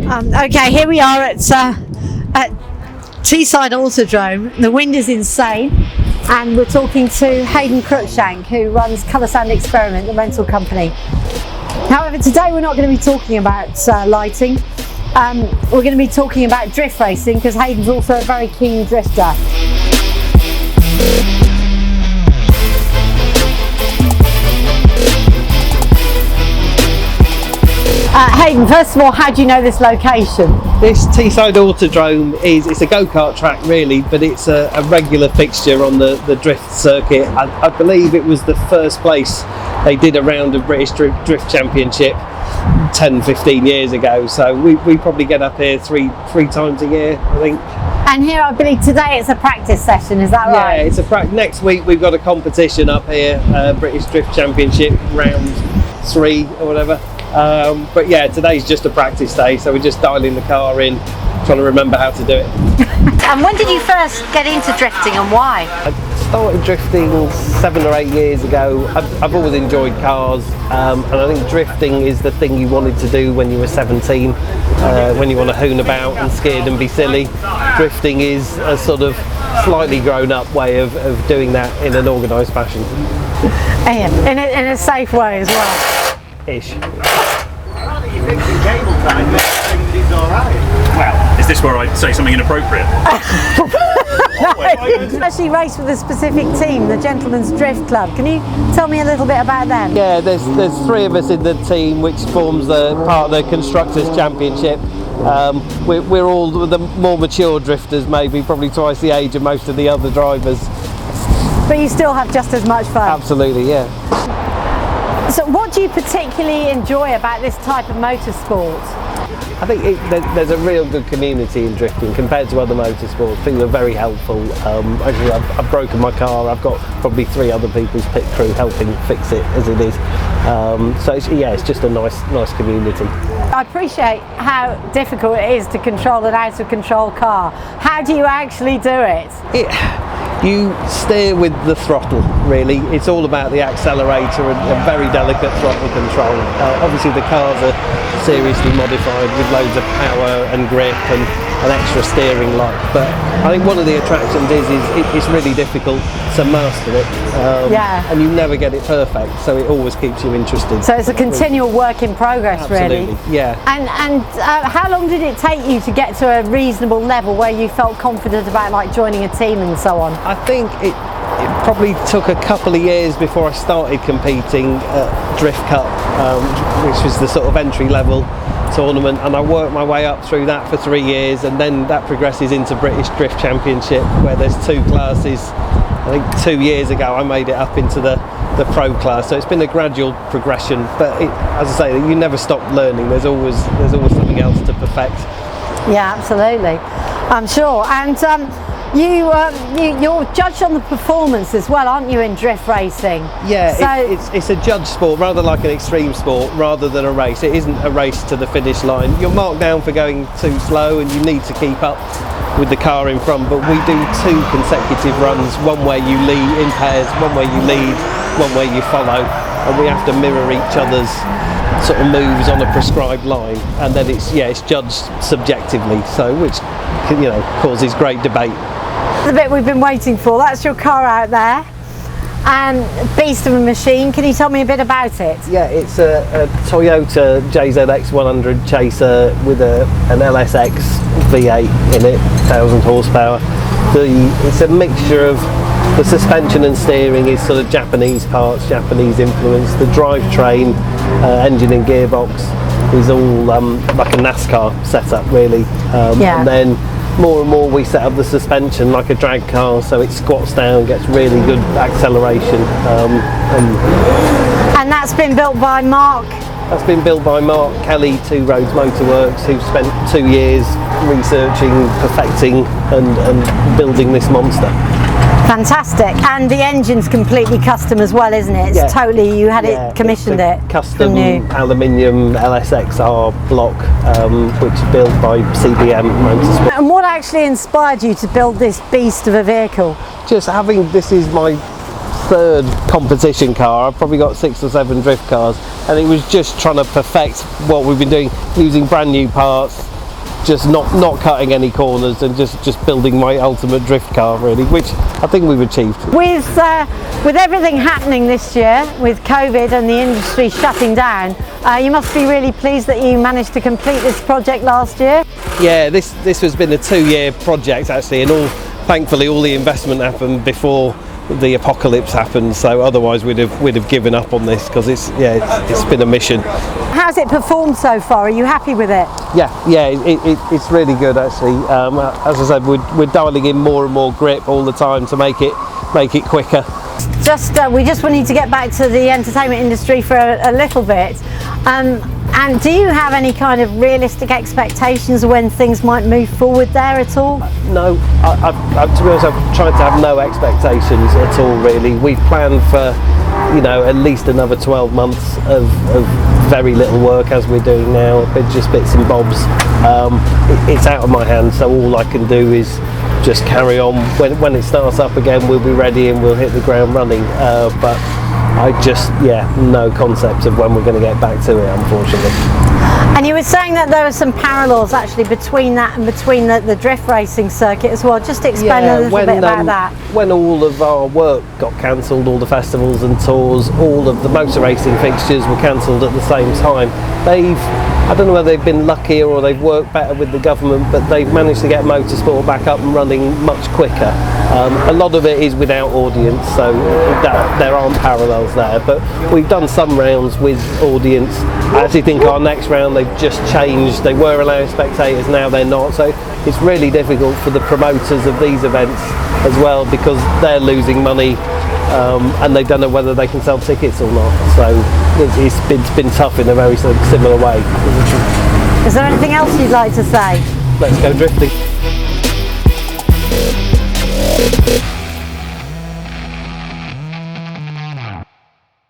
Okay, here we are at Teesside Autodrome. The wind is insane, and we're talking to Haydn Cruickshank, who runs Colour Sound Experiment, the rental company. However, today we're not going to be talking about lighting. We're going to be talking about drift racing, because Haydn's also a very keen drifter. Haydn, first of all, how do you know this location? This Teesside Autodrome it's a go-kart track really, but it's a regular fixture on the drift circuit. I believe it was the first place they did a round of British Drift Championship 10-15 years ago, so we probably get up here three times a year, I think. And here, I believe today it's a practice session, is that right? Yeah, it's next week we've got a competition up here, British Drift Championship round 3 or whatever. But yeah, today's just a practice day, so we're just dialing the car in, trying to remember how to do it. And when did you first get into drifting, and why? I started drifting 7 or 8 years ago. I've always enjoyed cars, and I think drifting is the thing you wanted to do when you were 17, when you want to hoon about and skid and be silly. Drifting is a sort of slightly grown up way of doing that in an organised fashion. In a safe way as well. Ish. I think you're fixing cable time, but it's alright. Well, is this where I say something inappropriate? You actually race with a specific team, the Gentlemen's Drift Club. Can you tell me a little bit about them? Yeah, there's 3 of us in the team, which forms the part of the Constructors' Championship. We're all the more mature drifters, maybe probably twice the age of most of the other drivers. But you still have just as much fun? Absolutely, yeah. So what do you particularly enjoy about this type of motorsport? I think there's a real good community in drifting compared to other motorsports. People are very helpful. Actually, I've broken my car. I've got probably 3 other people's pit crew helping fix it as it is. So it's just a nice community. I appreciate how difficult it is to control an out of control car. How do you actually do it? You steer with the throttle, really. It's all about the accelerator and very delicate throttle control. Obviously the cars are seriously modified with loads of power and grip and an extra steering lock, but I think one of the attractions is it's really difficult to master it. And you never get it perfect, so it always keeps you interested. So it's a continual work in progress. Absolutely, really. Yeah. And how long did it take you to get to a reasonable level where you felt confident about like joining a team and so on? I think it probably took a couple of years before I started competing at Drift Cup, which was the sort of entry level tournament, and I worked my way up through that for 3 years, and then that progresses into British Drift Championship, where there's 2 classes. I think 2 years ago I made it up into the pro class, so it's been a gradual progression, but as I say, you never stop learning. There's always something else to perfect. Yeah, absolutely, I'm sure. And you're judged on the performance as well, aren't you, in drift racing? Yeah, so it's a judged sport rather like an extreme sport rather than a race. It isn't a race to the finish line. You're marked down for going too slow and you need to keep up with the car in front, but we do 2 consecutive runs, one where you lead in pairs, one where you lead, one where you follow, and we have to mirror each other's sort of moves on a prescribed line, and then it's judged subjectively, so which causes great debate. The bit we've been waiting for, that's your car out there, and beast of a machine. Can you tell me a bit about it? Yeah, it's a Toyota JZX 100 Chaser with an LSX V8 in it, 1000 horsepower. It's a mixture of the suspension and steering is sort of Japanese parts, Japanese influence. The drivetrain, engine and gearbox is all like a NASCAR setup really. And then more and more we set up the suspension like a drag car, so it squats down, gets really good acceleration. And that's been built by Mark? That's been built by Mark Kelly, 2 Roads Motorworks, who spent 2 years researching, perfecting and building this monster. Fantastic. And the engine's completely custom as well, isn't it? It's totally, you had it commissioned, it custom aluminium LSXR block, which is built by CBM Motorsport. And what actually inspired you to build this beast of a vehicle? Just having, this is my 3rd competition car. I've probably got 6 or 7 drift cars, and it was just trying to perfect what we've been doing, using brand new parts, just not cutting any corners and just building my ultimate drift car, really, which I think we've achieved. With everything happening this year, with COVID and the industry shutting down, you must be really pleased that you managed to complete this project last year. Yeah, this has been a 2-year project actually, and thankfully all the investment happened before the apocalypse happened, so otherwise we'd have given up on this, because it's been a mission. How's it performed so far? Are you happy with it? Yeah, it's really good actually. As I said, we're dialing in more and more grip all the time to make it quicker. We just need to get back to the entertainment industry for a little bit. And do you have any kind of realistic expectations of when things might move forward there at all? No, to be honest, I've tried to have no expectations at all really. We've planned for, at least another 12 months of very little work as we're doing now, just bits and bobs. It's out of my hands, so all I can do is just carry on. When it starts up again, we'll be ready and we'll hit the ground running. But no concept of when we're going to get back to it, unfortunately. And you were saying that there are some parallels actually between that and between the drift racing circuit as well. Just explain a little bit about that. When all of our work got cancelled, all the festivals and tours, all of the motor racing fixtures were cancelled at the same time. I don't know whether they've been luckier or they've worked better with the government, but they've managed to get motorsport back up and running much quicker. A lot of it is without audience, so there aren't parallels there, but we've done some rounds with audience. I actually think our next round they've just changed. They were allowing spectators, now they're not, so it's really difficult for the promoters of these events as well, because they're losing money and they don't know whether they can sell tickets or not, so it's been tough in a very similar way. Is there anything else you'd like to say? Let's go drifting.